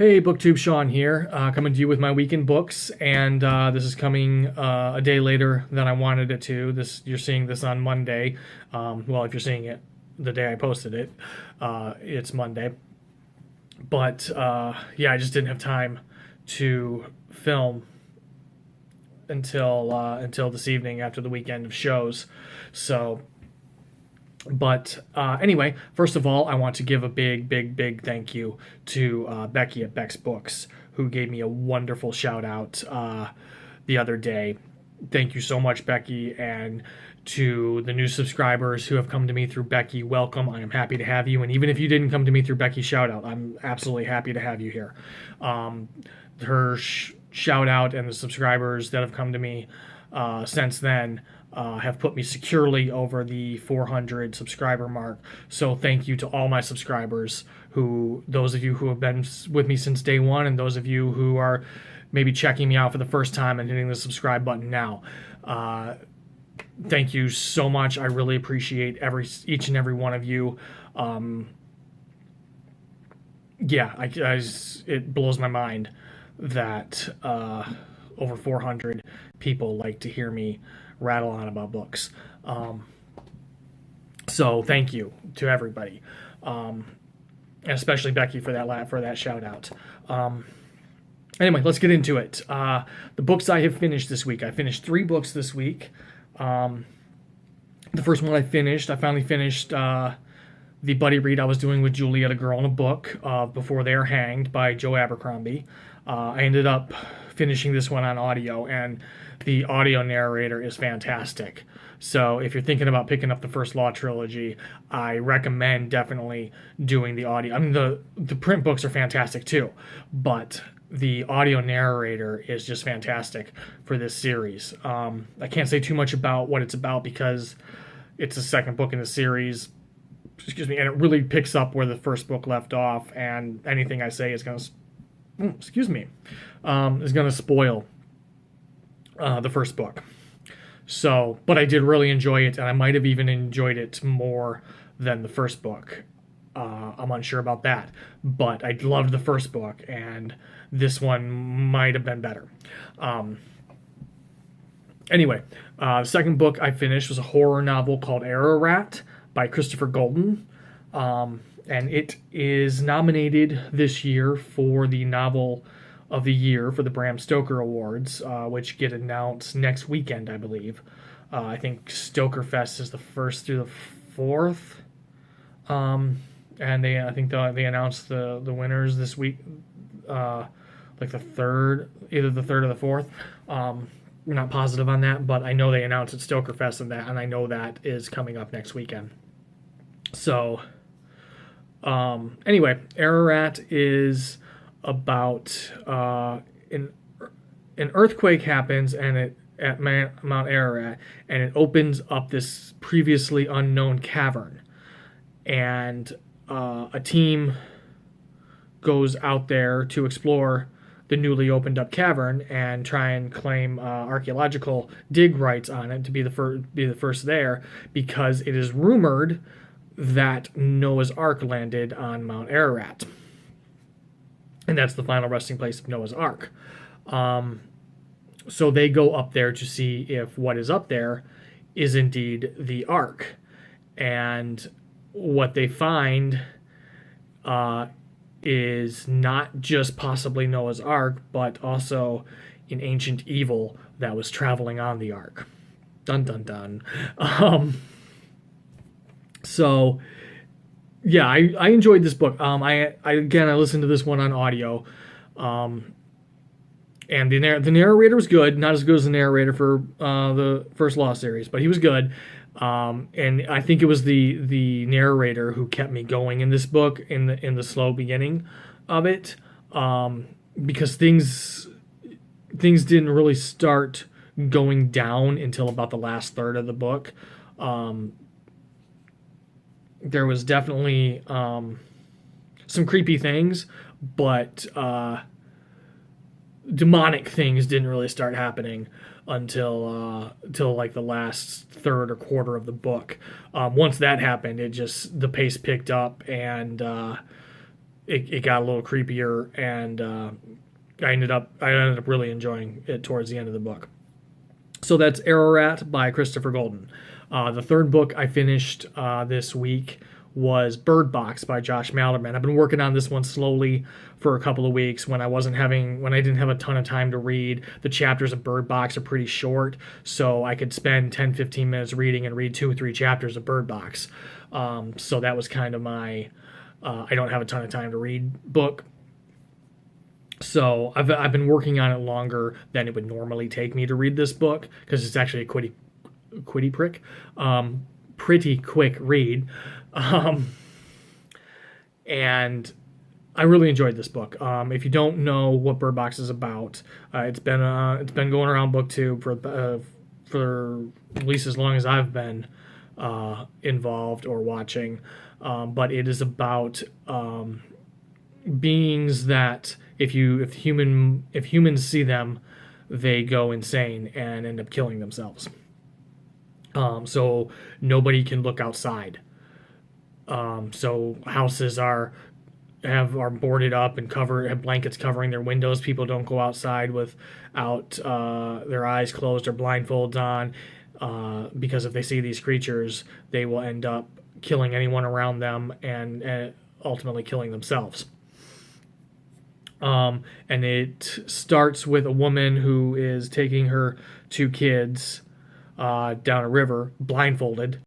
Hey, Booktube Sean here, coming to you with my weekend books, and this is coming a day later than I wanted it to. You're seeing this on Monday. Well, if you're seeing it the day I posted it, it's Monday. But yeah, I just didn't have time to film until this evening after the weekend of shows. So. But anyway, first of all, I want to give a big thank you to Becky at Beck's Books, who gave me a wonderful shout out the other day. Thank you so much, Becky, and to the new subscribers who have come to me through Becky, welcome. I am happy to have you, and even if you didn't come to me through Becky's shout out, I'm absolutely happy to have you here. Her shout out and the subscribers that have come to me since then have put me securely over the 400 subscriber mark. So thank you to all my subscribers, those of you who have been with me since day one, and those of you who are maybe checking me out for the first time and hitting the subscribe button now. Thank you so much. I really appreciate each and every one of you. Yeah, it blows my mind that over 400 people like to hear me rattle on about books. So thank you to everybody, and especially Becky for that shout out. Anyway, let's get into it. The books I have finished this week. I finished 3 books this week. The first one I finally finished the buddy read I was doing with Juliet, A Girl in a Book, Before They're Hanged by Joe Abercrombie. I ended up finishing this one on audio, and the audio narrator is fantastic. So if you're thinking about picking up the First Law trilogy, I recommend definitely doing the audio. I mean, the print books are fantastic too, but the audio narrator is just fantastic for this series. I can't say too much about what it's about because it's the second book in the series. Excuse me, and it really picks up where the first book left off, and anything I say is going to spoil the first book. So, but I did really enjoy it, and I might have even enjoyed it more than the first book. I'm unsure about that, but I loved the first book, and this one might have been better. Anyway, the second book I finished was a horror novel called Ararat by Christopher Golden, and it is nominated this year for the Novel of the Year for the Bram Stoker Awards, which get announced next weekend, I believe. I think Stoker Fest is the 1st through the 4th, and I think they announced the winners this week, like the 3rd, either the 3rd or the 4th. I'm not positive on that, but I know they announced at Stoker Fest and I know that is coming up next weekend. So, anyway, Ararat is about an earthquake happens at Mount Ararat, and it opens up this previously unknown cavern, and a team goes out there to explore the newly opened up cavern and try and claim archaeological dig rights on it to be the first there, because it is rumored that Noah's Ark landed on Mount Ararat. And that's the final resting place of Noah's Ark. So they go up there to see if what is up there is indeed the Ark. And what they find is not just possibly Noah's Ark, but also an ancient evil that was traveling on the Ark. Dun, dun, dun. So, yeah, I enjoyed this book. I listened to this one on audio, and the narrator was good. Not as good as the narrator for the First Law series, but he was good. And I think it was the narrator who kept me going in this book in the slow beginning of it, because things didn't really start going down until about the last third of the book. There was definitely some creepy things, but demonic things didn't really start happening until like the last third or quarter of the book. Once that happened, the pace picked up, and it got a little creepier, and I ended up really enjoying it towards the end of the book. So that's Ararat by Christopher Golden. The third book I finished this week was Bird Box by Josh Malerman. I've been working on this one slowly for a couple of weeks when I didn't have a ton of time to read. The chapters of Bird Box are pretty short, so I could spend 10-15 minutes reading and read 2 or 3 chapters of Bird Box. So that was kind of my I don't have a ton of time to read book. So I've been working on it longer than it would normally take me to read this book, because it's actually a pretty quick read. And I really enjoyed this book. If you don't know what Bird Box is about, it's been going around Booktube for at least as long as I've been involved or watching. But it is about beings that if humans see them, they go insane and end up killing themselves. So nobody can look outside. So houses are boarded up and have blankets covering their windows. People don't go outside without their eyes closed or blindfolds on, because if they see these creatures, they will end up killing anyone around them and ultimately killing themselves. And it starts with a woman who is taking her 2 kids down a river, blindfolded,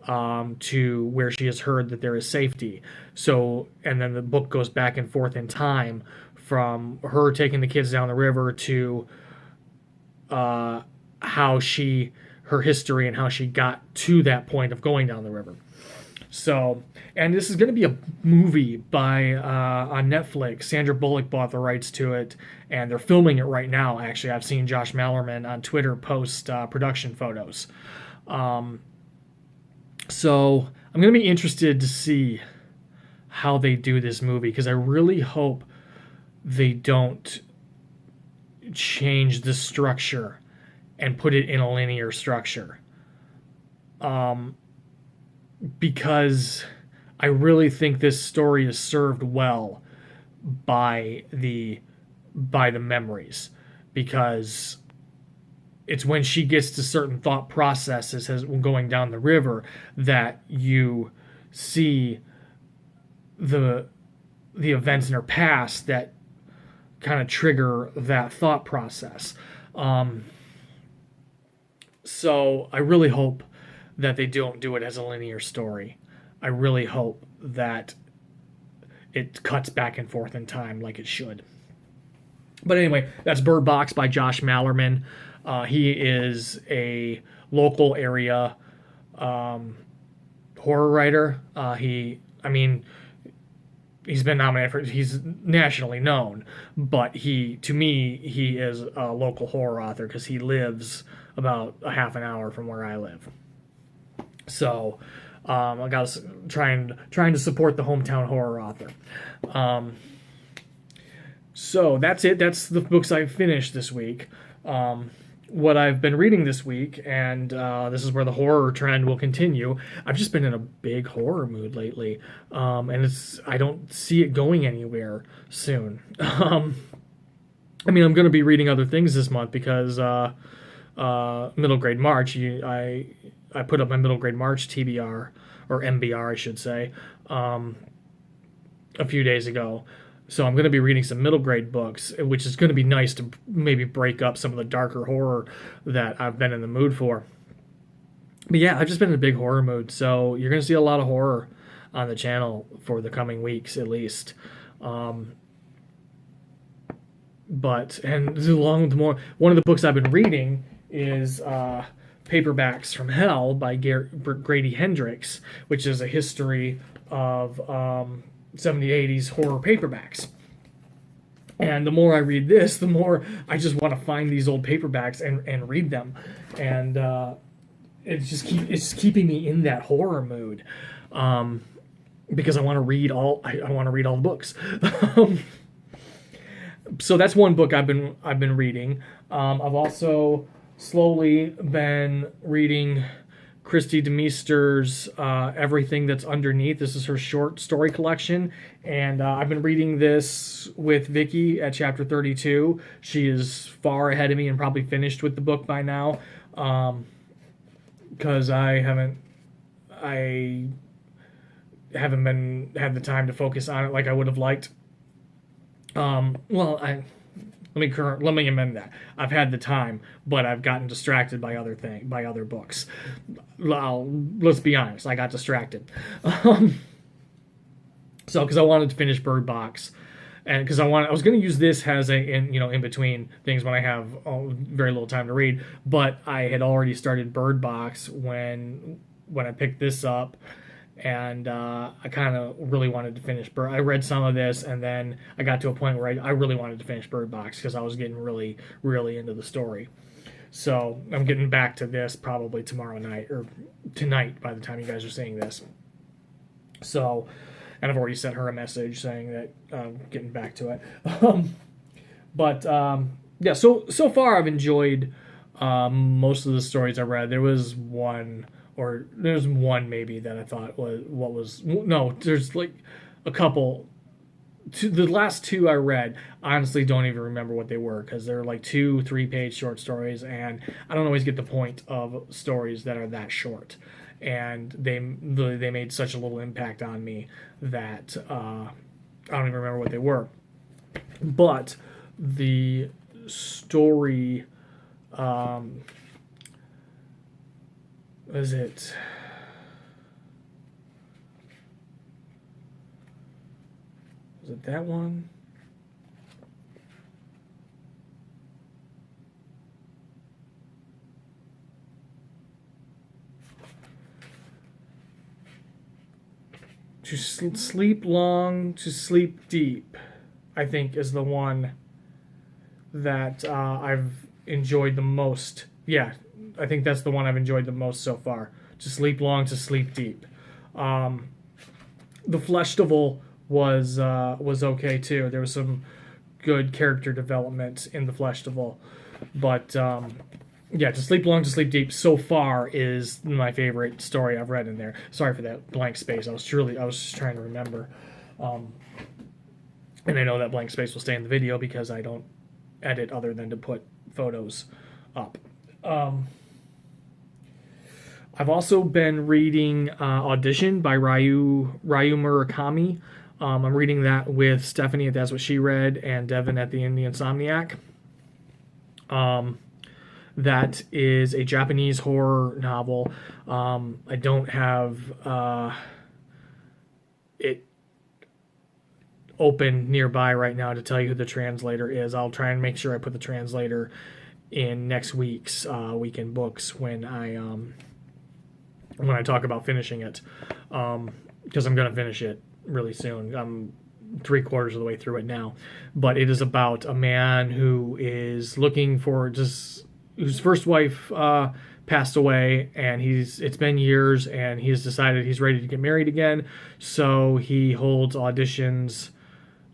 to where she has heard that there is safety. So, and then the book goes back and forth in time from her taking the kids down the river to her history and how she got to that point of going down the river. So, and this is going to be a movie on Netflix. Sandra Bullock bought the rights to it, and they're filming it right now. Actually, I've seen Josh Malerman on Twitter post production photos. So I'm going to be interested to see how they do this movie, because I really hope they don't change the structure and put it in a linear structure. Because I really think this story is served well by the memories, because it's when she gets to certain thought processes as going down the river that you see the events in her past that kind of trigger that thought process. So I really hope that they don't do it as a linear story. I really hope that it cuts back and forth in time like it should. But anyway, that's Bird Box by Josh Malerman. He is a local area horror writer. He's been nominated he's nationally known, but to me, he is a local horror author because he lives about a half an hour from where I live. So I got trying to support the hometown horror author. So that's it. That's the books I finished this week. What I've been reading this week, and this is where the horror trend will continue. I've just been in a big horror mood lately, and I don't see it going anywhere soon. I'm going to be reading other things this month because middle grade March. I put up my middle grade March TBR, or MBR, I should say, a few days ago. So I'm going to be reading some middle grade books, which is going to be nice to maybe break up some of the darker horror that I've been in the mood for. But yeah, I've just been in a big horror mood, so you're going to see a lot of horror on the channel for the coming weeks, at least. One of the books I've been reading is Paperbacks from Hell by Grady Hendrix, which is a history of 70s, 80s horror paperbacks. And the more I read this, the more I just want to find these old paperbacks and read them. And it's keeping me in that horror mood, because I want to read all the books. So that's one book I've been reading. I've also slowly been reading Christy DeMeester's Everything That's Underneath. This is her short story collection, and I've been reading this with Vicky at chapter 32. She is far ahead of me and probably finished with the book by now, because I haven't had the time to focus on it like I would have liked. Let me amend that. I've had the time, but I've gotten distracted by other books. Let's be honest, I got distracted. Because I wanted to finish Bird Box, and because I was going to use this as in between things when I have very little time to read. But I had already started Bird Box when I picked this up. And I kind of really wanted to finish I read some of this, and then I got to a point where I really wanted to finish Bird Box because I was getting really, really into the story. So I'm getting back to this probably tomorrow night, or tonight by the time you guys are seeing this. So, and I've already sent her a message saying that I'm getting back to it. Yeah, so far I've enjoyed most of the stories I read. There's one maybe that I thought there's like a couple. The last two I read, honestly don't even remember what they were, because they're like 2-3 page short stories, and I don't always get the point of stories that are that short, and they made such a little impact on me that I don't even remember what they were. But the story was it that one? To sleep long, to sleep deep, I think is the one that I've enjoyed the most. Yeah, I think that's the one I've enjoyed the most so far. To sleep long, to sleep deep. The Fleshtival was okay too. There was some good character development in the Fleshtival, but yeah, To Sleep Long, to Sleep Deep so far is my favorite story I've read in there. Sorry for that blank space. I was just trying to remember, and I know that blank space will stay in the video because I don't edit other than to put photos up. I've also been reading Audition by Ryu Murakami. I'm reading that with Stephanie at That's What She Read and Devin at the Insomniac. That is a Japanese horror novel. I don't have it open nearby right now to tell you who the translator is. I'll try and make sure I put the translator in next week's Weekend Books when I talk about finishing it, because I'm going to finish it really soon. I'm 3/4 of the way through it now, but it is about a man who is looking for whose first wife passed away, and it's been years, and he's decided he's ready to get married again, so he holds auditions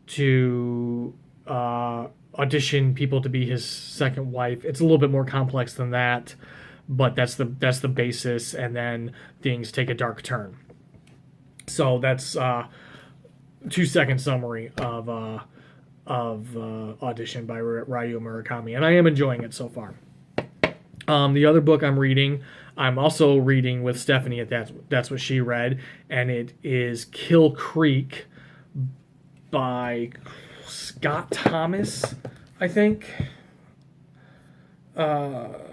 to audition people to be his second wife. It's a little bit more complex than that, but that's the basis, and then things take a dark turn. So that's 2-second summary of Audition by Ryu Murakami, and I am enjoying it so far. The other book I'm also reading with Stephanie at That's What She Read, and it is Kill Creek by Scott Thomas, I think. You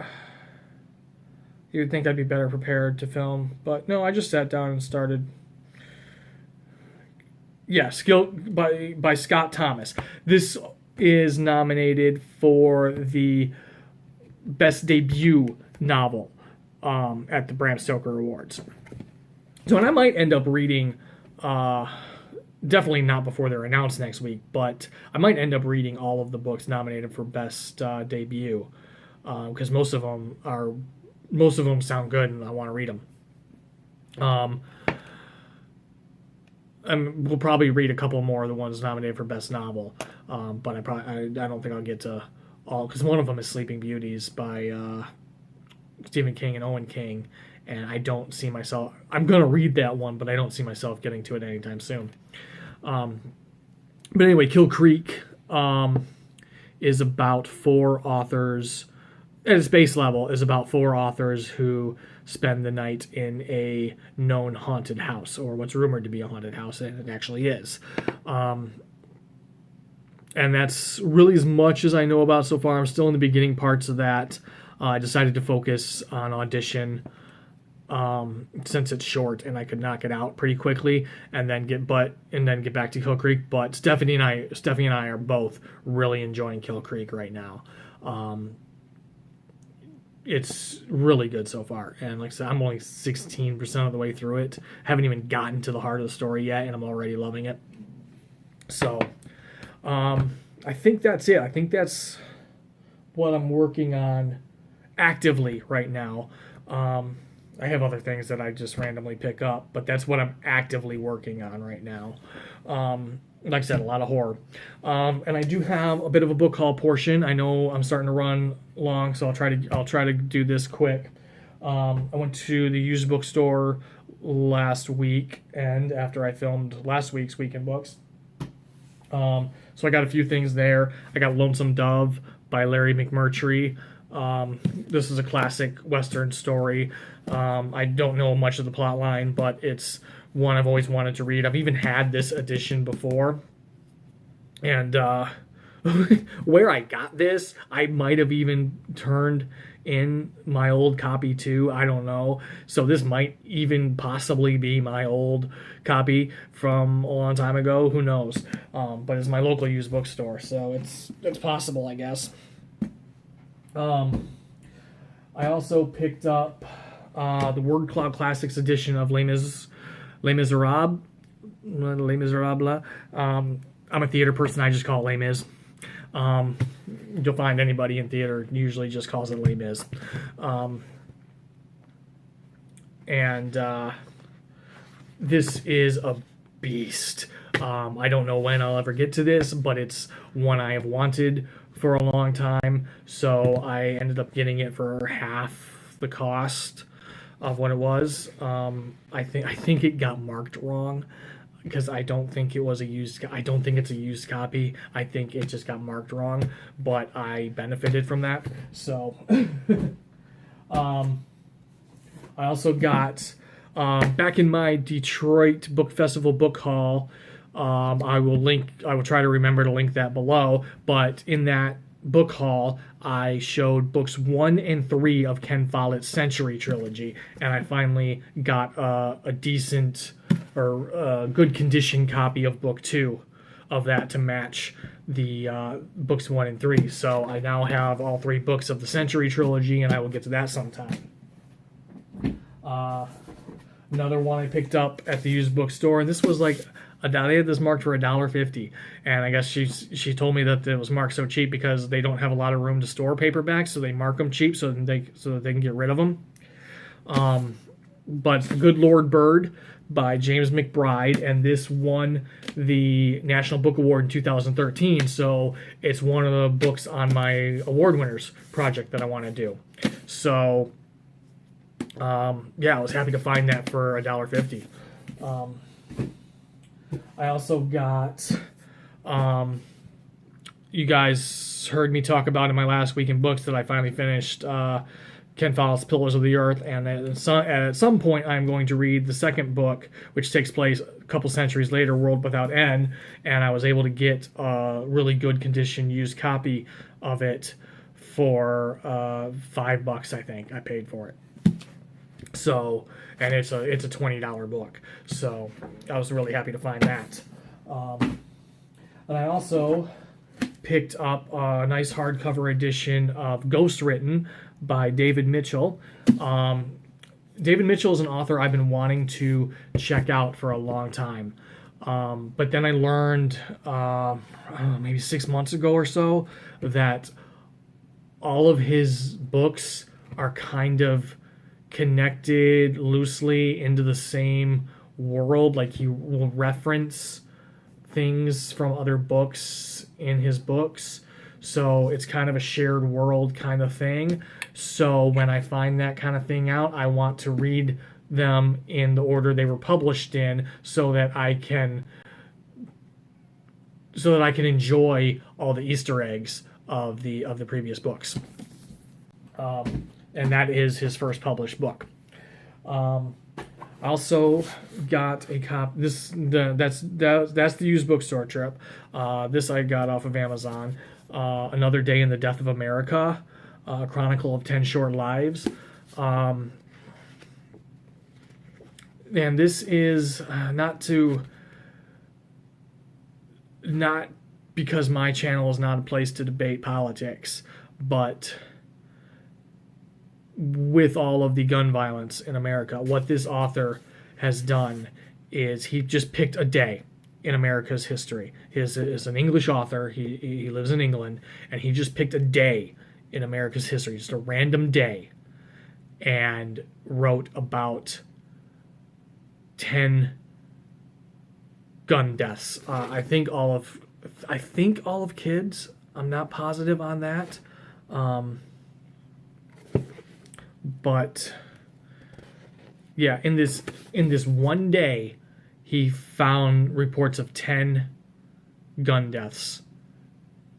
would think I'd be better prepared to film, but no, I just sat down and started. Yes, by Scott Thomas. This is nominated for the Best Debut Novel at the Bram Stoker Awards. So, and I might end up reading, definitely not before they're announced next week, but I might end up reading all of the books nominated for Best Debut, because most of them sound good and I want to read them. We'll probably read a couple more of the ones nominated for Best Novel, but I don't think I'll get to all, because one of them is Sleeping Beauties by Stephen King and Owen King, and I don't see myself. I'm gonna read that one, but I don't see myself getting to it anytime soon. But anyway, Kill Creek is about 4 authors. At its base level, is about 4 authors who spend the night in a known haunted house, or what's rumored to be a haunted house, and it actually is. And that's really as much as I know about so far. I'm still in the beginning parts of that. I decided to focus on Audition since it's short and I could knock it out pretty quickly, and then get back to Kill Creek. But Stephanie and I are both really enjoying Kill Creek right now. It's really good so far, and like I said, I'm only 16% of the way through it. Haven't even gotten to the heart of the story yet, and I'm already loving it. So, I think that's it. I think that's what I'm working on actively right now. I have other things that I just randomly pick up, but that's what I'm actively working on right now. Like I said, a lot of horror. And I do have a bit of a book haul portion. I know I'm starting to run long, so I'll try to do this quick. I went to the used bookstore last week, and after I filmed last week's Weekend Books. So I got a few things there. I got Lonesome Dove by Larry McMurtry. This is a classic Western story. I don't know much of the plot line, but it's one I've always wanted to read. I've even had this edition before. And where I got this, I might have even turned in my old copy too. I don't know. So this might even possibly be my old copy from a long time ago. Who knows? But it's my local used bookstore, so it's possible, I guess. I also picked up the Word Cloud Classics edition of Les Miserables. I'm a theater person. I just call it Les Mis. You'll find anybody in theater usually just calls it Les Mis. This is a beast. I don't know when I'll ever get to this, but it's one I have wanted for a long time. So I ended up getting it for half the cost of what it was. I think it got marked wrong, because I don't think it was I don't think it's a used copy. I think it just got marked wrong, but I benefited from that. So, I also got, back in my Detroit Book Festival book haul, I will try to remember to link that below, but in that book haul, I showed books 1 and 3 of Ken Follett's Century trilogy, and I finally got a decent or good condition copy of book 2 of that to match the books 1 and 3. So I now have all 3 books of the Century trilogy, and I will get to that sometime. Another one I picked up at the used bookstore, and this was like they had this marked for $1.50, and I guess she told me that it was marked so cheap because they don't have a lot of room to store paperbacks, so they mark them cheap so that they can get rid of them. But Good Lord Bird by James McBride, and this won the National Book Award in 2013, so it's one of the books on my award winners project that I want to do. So I was happy to find that for $1.50. I also got, you guys heard me talk about in my last week in books that I finally finished Ken Follett's Pillars of the Earth, and at some point I'm going to read the second book, which takes place a couple centuries later, World Without End, and I was able to get a really good condition used copy of it for $5, I think I paid for it. So, and it's a $20 book, so I was really happy to find that. And I also picked up a nice hardcover edition of Ghostwritten by David Mitchell. David Mitchell is an author I've been wanting to check out for a long time. But then I learned, I don't know, maybe 6 months ago or so, that all of his books are kind of connected loosely into the same world. Like, he will reference things from other books in his books. So it's kind of a shared world kind of thing. So when I find that kind of thing out, I want to read them in the order they were published in, so that I can enjoy all the Easter eggs of the previous books. And that is his first published book. I also got a copy. That's the used bookstore trip. This I got off of Amazon. Another Day in the Death of America, Chronicle of 10 Short Lives. And this is not because my channel is not a place to debate politics, but with all of the gun violence in America, what this author has done is he just picked a day in America's history. He is an English author. He lives in England, and he just picked a day in America's history, just a random day, and wrote about 10 gun deaths. I think all of kids. I'm not positive on that. But yeah, in this one day, he found reports of 10 gun deaths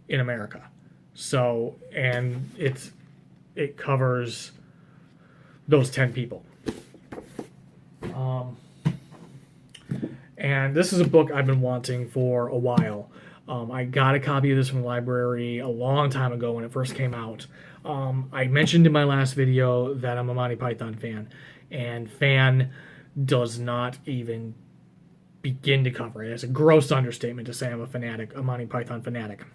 in America. So, and it covers those 10 people. And this is a book I've been wanting for a while. I got a copy of this from the library a long time ago when it first came out. I mentioned in my last video that I'm a Monty Python fan, and fan does not even begin to cover it. It's a gross understatement to say I'm a Monty Python fanatic.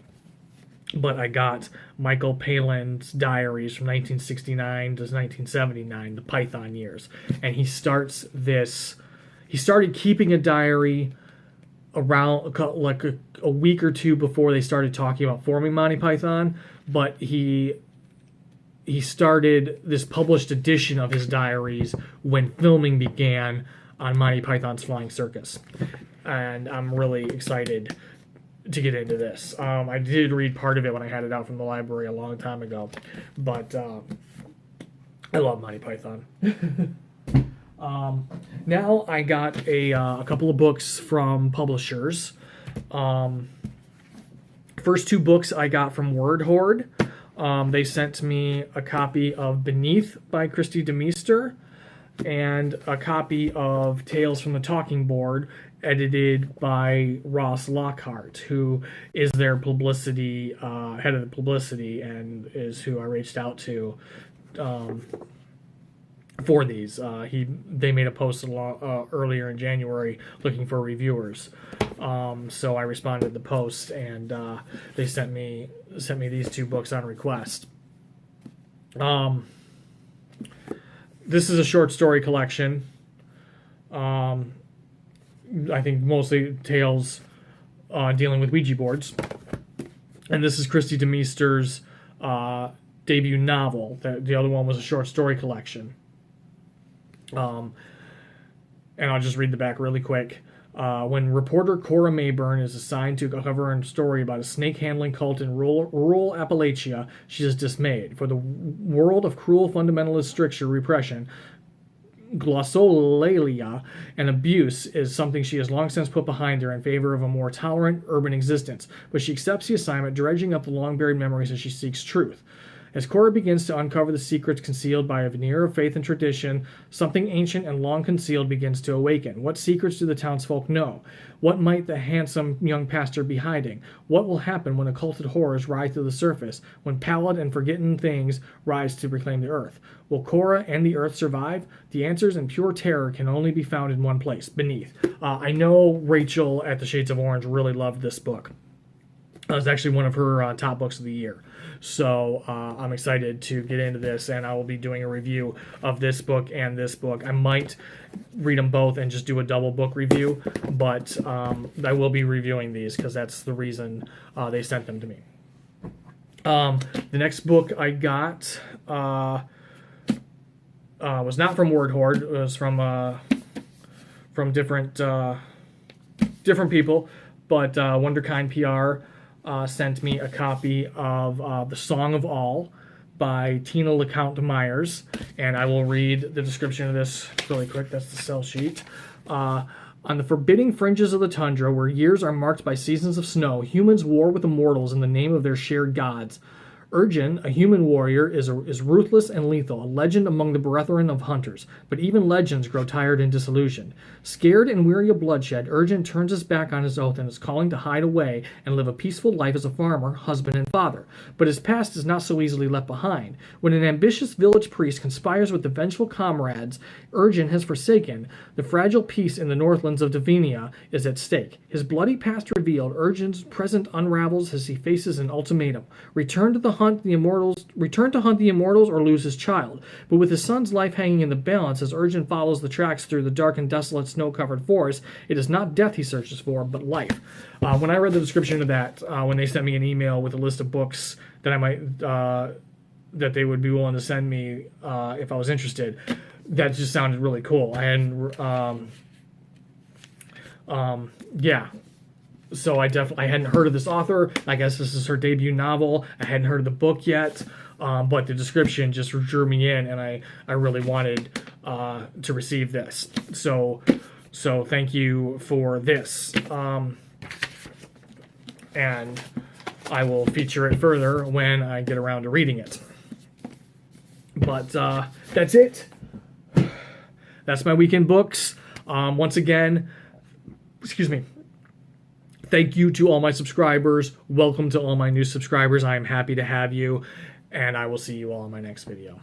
But I got Michael Palin's diaries from 1969 to 1979, the Python years. And he started keeping a diary around like a week or two before they started talking about forming Monty Python, but he started this published edition of his diaries when filming began on Monty Python's Flying Circus. And I'm really excited to get into this. I did read part of it when I had it out from the library a long time ago, but I love Monty Python. Now I got a couple of books from publishers. First two books I got from Word Horde. They sent me a copy of Beneath by Christy DeMeester and a copy of Tales from the Talking Board, edited by Ross Lockhart, who is their publicity head of the publicity and is who I reached out to for these. They made a post earlier in January looking for reviewers, so I responded to the post, and they sent me these two books on request. This is a short story collection. I think mostly tales dealing with Ouija boards, and this is Christy DeMeester's debut novel. The other one was a short story collection. And I'll just read the back really quick. When reporter Cora Mayburn is assigned to cover a story about a snake-handling cult in rural Appalachia, she is dismayed. For the world of cruel fundamentalist stricture, repression, glossolalia, and abuse is something she has long since put behind her in favor of a more tolerant urban existence. But she accepts the assignment, dredging up the long-buried memories as she seeks truth. As Cora begins to uncover the secrets concealed by a veneer of faith and tradition, something ancient and long concealed begins to awaken. What secrets do the townsfolk know? What might the handsome young pastor be hiding? What will happen when occulted horrors rise to the surface, when pallid and forgotten things rise to reclaim the earth? Will Cora and the earth survive? The answers and pure terror can only be found in one place, Beneath. I know Rachel at The Shades of Orange really loved this book. It was actually one of her top books of the year. So I'm excited to get into this, and I will be doing a review of this book and this book. I might read them both and just do a double book review, but I will be reviewing these because that's the reason they sent them to me. The next book I got was not from Word Horde. It was from different people, but Wonderkind PR sent me a copy of The Song of All by Tina LeCount Myers, and I will read the description of this really quick. That's the sell sheet. On the forbidding fringes of the tundra, where years are marked by seasons of snow, humans war with immortals in the name of their shared gods. Urgen, a human warrior, is ruthless and lethal, a legend among the brethren of hunters. But even legends grow tired and disillusioned. Scared and weary of bloodshed, Urgen turns his back on his oath and is calling to hide away and live a peaceful life as a farmer, husband, and father. But his past is not so easily left behind. When an ambitious village priest conspires with the vengeful comrades Urgen has forsaken, the fragile peace in the northlands of Davinia is at stake. His bloody past revealed, Urgen's present unravels as he faces an ultimatum: return to hunt the immortals or lose his child. But with his son's life hanging in the balance as Urgen follows the tracks through the dark and desolate snow-covered forest, it is not death he searches for, but life. When I read the description of that, when they sent me an email with a list of books that I might that they would be willing to send me if I was interested, that just sounded really cool. And yeah. So I hadn't heard of this author. I guess this is her debut novel. I hadn't heard of the book yet, but the description just drew me in, and I really wanted to receive this. So thank you for this, and I will feature it further when I get around to reading it. But that's it. That's my weekend books. Once again, excuse me. Thank you to all my subscribers. Welcome to all my new subscribers. I am happy to have you, and I will see you all in my next video.